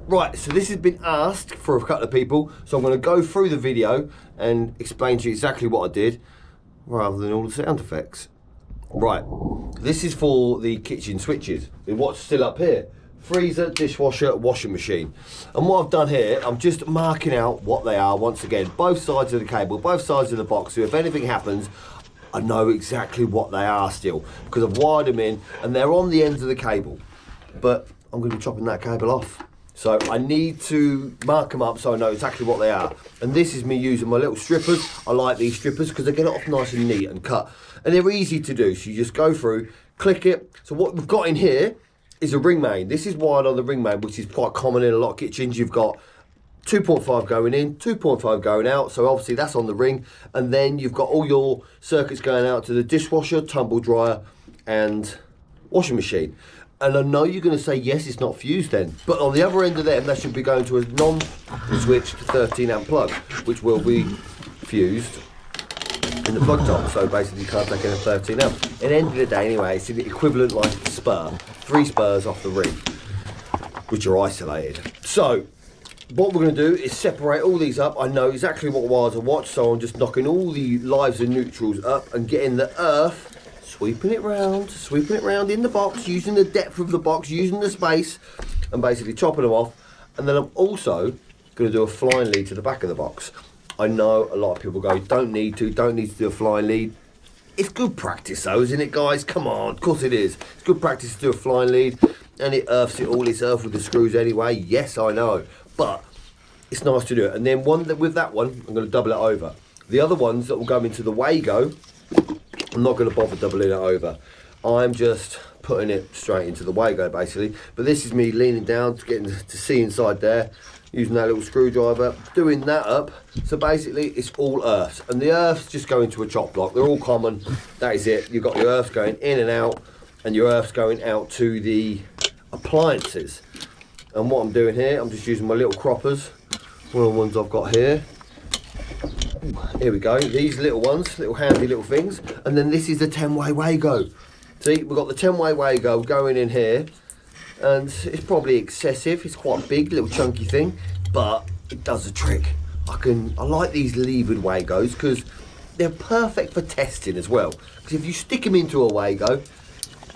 Right, so this has been asked for a couple of people, so I'm going to go through the video and explain to you exactly what I did, rather than all the sound effects. Right, this is for the kitchen switches. What's still up here? Freezer, dishwasher, washing machine. And what I've done here, I'm just marking out what they are once again. Both sides of the cable, both sides of the box, so if anything happens, I know exactly what they are still, because I've wired them in and they're on the ends of the cable. But I'm going to be chopping that cable off. So I need to mark them up so I know exactly what they are. And this is me using my little strippers. I like these strippers because they get it off nice and neat and cut. And they're easy to do, so you just go through, click it. So what we've got in here is a ring main. This is wired on the ring main, which is quite common in a lot of kitchens. You've got 2.5 going in, 2.5 going out, so obviously that's on the ring. And then you've got all your circuits going out to the dishwasher, tumble dryer, and washing machine. And I know you're going to say, yes, it's not fused then. But on the other end of them, that should be going to a non-switched 13 amp plug, which will be fused in the plug top. So basically you can't take in a 13 amp. At the end of the day anyway, it's the equivalent like a spur. 3 spurs off the ring, which are isolated. So what we're going to do is separate all these up. I know exactly what wires I watch, so I'm just knocking all the lives and neutrals up and getting the earth, sweeping it round in the box, using the depth of the box, using the space, and basically chopping them off. And then I'm also going to do a flying lead to the back of the box. I know a lot of people go, don't need to do a flying lead. It's good practice though, isn't it, guys? Come on, of course it is. It's good practice to do a flying lead, and it earths it all, it's earth with the screws anyway. Yes, I know, but it's nice to do it. And then with that one, I'm going to double it over. The other ones that will go into the Wago, I'm not going to bother doubling it over. I'm just putting it straight into the Wago basically. But this is me leaning down to getting to see inside there, using that little screwdriver, doing that up. So basically it's all earths, and the earths just go into a chop block. They're all common. That is it. You've got your earths going in and out, and your earths going out to the appliances. And what I'm doing here, I'm just using my little croppers, one of the ones I've got here. Here we go, these little ones, little handy little things. And then this is the 10-way Wago. See, we've got the 10-way Wago going in here, and it's probably excessive. It's quite a big, little chunky thing, but it does the trick. I like these levered Wagos because they're perfect for testing as well. Because if you stick them into a Wago,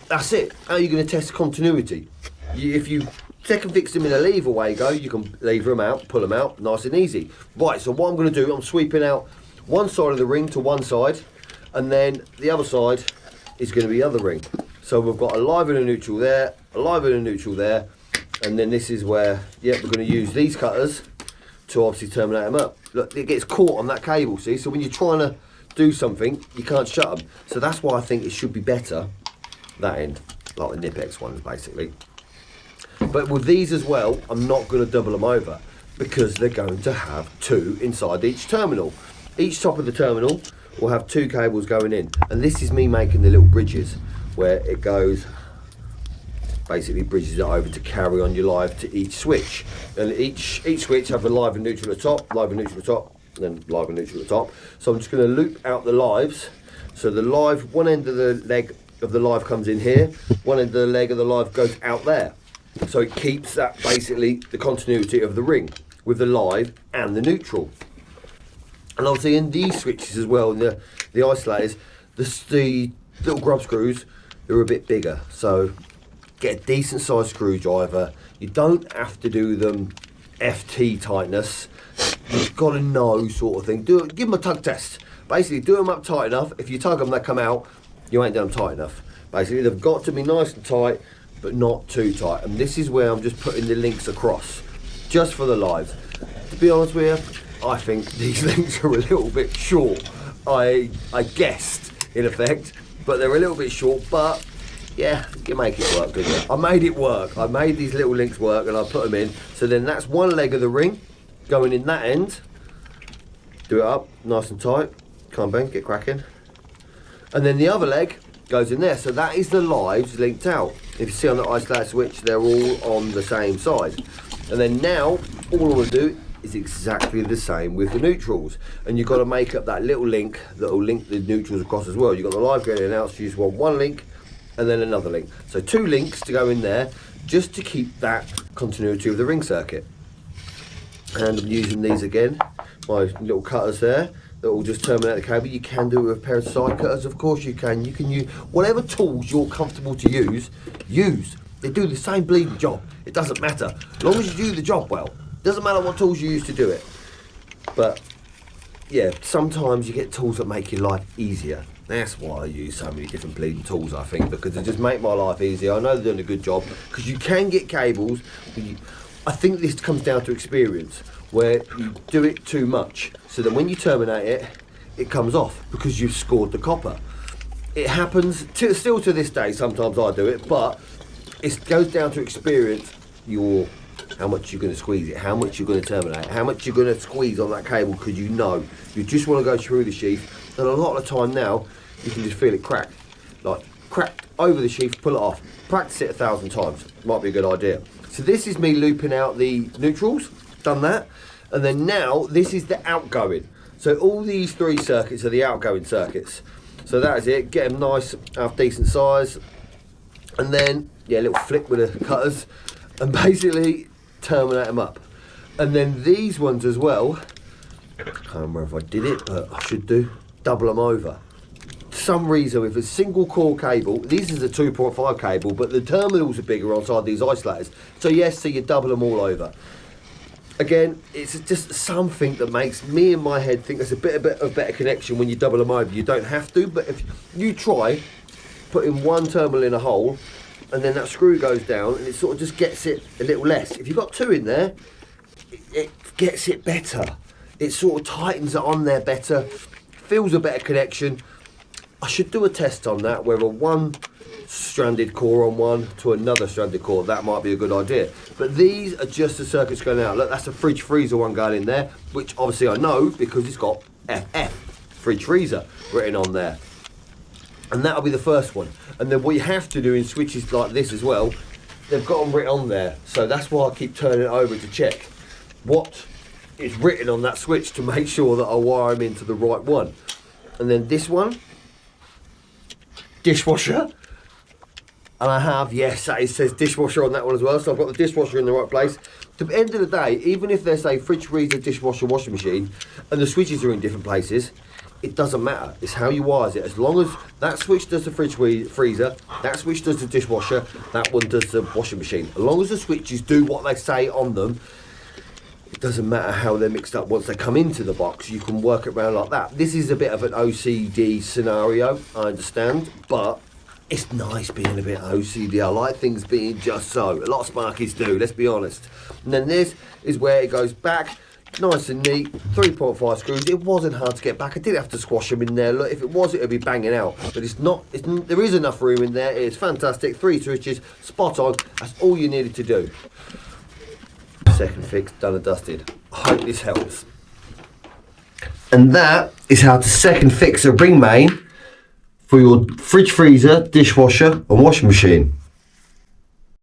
that's it. How are you going to test continuity? If you second fix them in a lever Wago, you can lever them out, pull them out, nice and easy. Right, so what I'm going to do, I'm sweeping out one side of the ring to one side, and then the other side is going to be the other ring. So we've got a live and a neutral there, a live and a neutral there, and then this is where, yeah, we're going to use these cutters to obviously terminate them up. Look, it gets caught on that cable, see? So when you're trying to do something, you can't shut them. So that's why I think it should be better, that end, like the Nipex ones basically. But with these as well, I'm not going to double them over because they're going to have 2 inside each terminal. Each top of the terminal will have 2 cables going in. And this is me making the little bridges where it goes, basically bridges it over to carry on your live to each switch. And each switch have a live and neutral at the top, live and neutral at the top, and then live and neutral at the top. So I'm just going to loop out the lives. So the live, one end of the leg of the live comes in here, one end of the leg of the live goes out there. So it keeps that basically the continuity of the ring with the live and the neutral. And obviously in these switches as well, the isolators, the little grub screws, they're a bit bigger. So get a decent sized screwdriver. You don't have to do them FT tightness. You've got to know sort of thing. Give them a tug test. Basically do them up tight enough. If you tug them, they come out. You ain't done them tight enough. Basically they've got to be nice and tight, but not too tight. And this is where I'm just putting the links across, just for the lives. To be honest with you, I think these links are a little bit short. I guessed, in effect, but they're a little bit short, but yeah, you make it work, didn't you? I made it work. I made these little links work and I put them in. So then that's one leg of the ring going in that end. Do it up, nice and tight. Come on, Ben, get cracking. And then the other leg goes in there. So that is the lives linked out. If you see on the isolator switch, they're all on the same side. And then now, all I want to do is exactly the same with the neutrals. And you've got to make up that little link that will link the neutrals across as well. You've got the live going in and out, so you just want one link and then another link. So 2 links to go in there. just to keep that continuity of the ring circuit. And I'm using these again, my little cutters there that will just terminate the cable. You can do it with a pair of side cutters, of course you can. You can use whatever tools you're comfortable to use. They do the same bleeding job. It doesn't matter. As long as you do the job well. Doesn't matter what tools you use to do it. But yeah, sometimes you get tools that make your life easier. That's why I use so many different bleeding tools, I think, because they just make my life easier. I know they're doing a good job, because you can get cables. I think this comes down to experience, where you do it too much. So then when you terminate it, it comes off because you've scored the copper. It happens, still to this day, sometimes I do it, but it goes down to experience, how much you're going to squeeze it, how much you're going to terminate, how much you're going to squeeze on that cable, because you just want to go through the sheath. And a lot of the time now, you can just feel it crack, like cracked over the sheath, pull it off. Practice it 1,000 times, might be a good idea. So this is me looping out the neutrals, done that. And then now, this is the outgoing. So all these 3 circuits are the outgoing circuits. So that is it, get them nice, have decent size. And then, yeah, a little flick with the cutters, and basically terminate them up. And then these ones as well, I can't remember if I did it, but I should do, double them over. Some reason, with a single core cable, this is a 2.5 cable, but the terminals are bigger on these isolators. So yes, so you double them all over. Again, it's just something that makes me in my head think there's a bit of better connection when you double them over. You don't have to, but if you try putting one terminal in a hole, and then that screw goes down, and it sort of just gets it a little less. If you've got 2 in there, it gets it better. It sort of tightens it on there better, feels a better connection. I should do a test on that, whether one stranded core on one to another stranded core, that might be a good idea. But these are just the circuits going out. Look, that's a fridge freezer one going in there, which obviously I know because it's got FF, fridge freezer, written on there. And that'll be the first one. And then what you have to do in switches like this as well, they've got them written on there. So that's why I keep turning it over to check what is written on that switch to make sure that I wire them into the right one. And then this one, dishwasher. And I have, yes, it says dishwasher on that one as well. So I've got the dishwasher in the right place. At the end of the day, even if there's a fridge, freezer, dishwasher, washing machine, and the switches are in different places, it doesn't matter. It's how you wire it. As long as that switch does the fridge freezer, that switch does the dishwasher, that one does the washing machine. As long as the switches do what they say on them, it doesn't matter how they're mixed up once they come into the box. You can work it around like that. This is a bit of an OCD scenario, I understand, but it's nice being a bit OCD. I like things being just so. A lot of Sparkies do, let's be honest. And then this is where it goes back, nice and neat, 3.5 screws. It wasn't hard to get back. I did have to squash them in there. Look, if it was, it would be banging out. But it's not, there is enough room in there. It's fantastic. 3 switches, spot on. That's all you needed to do. Second fix, done and dusted. I hope this helps. And that is how to second fix a ring main for your fridge freezer, dishwasher and washing machine.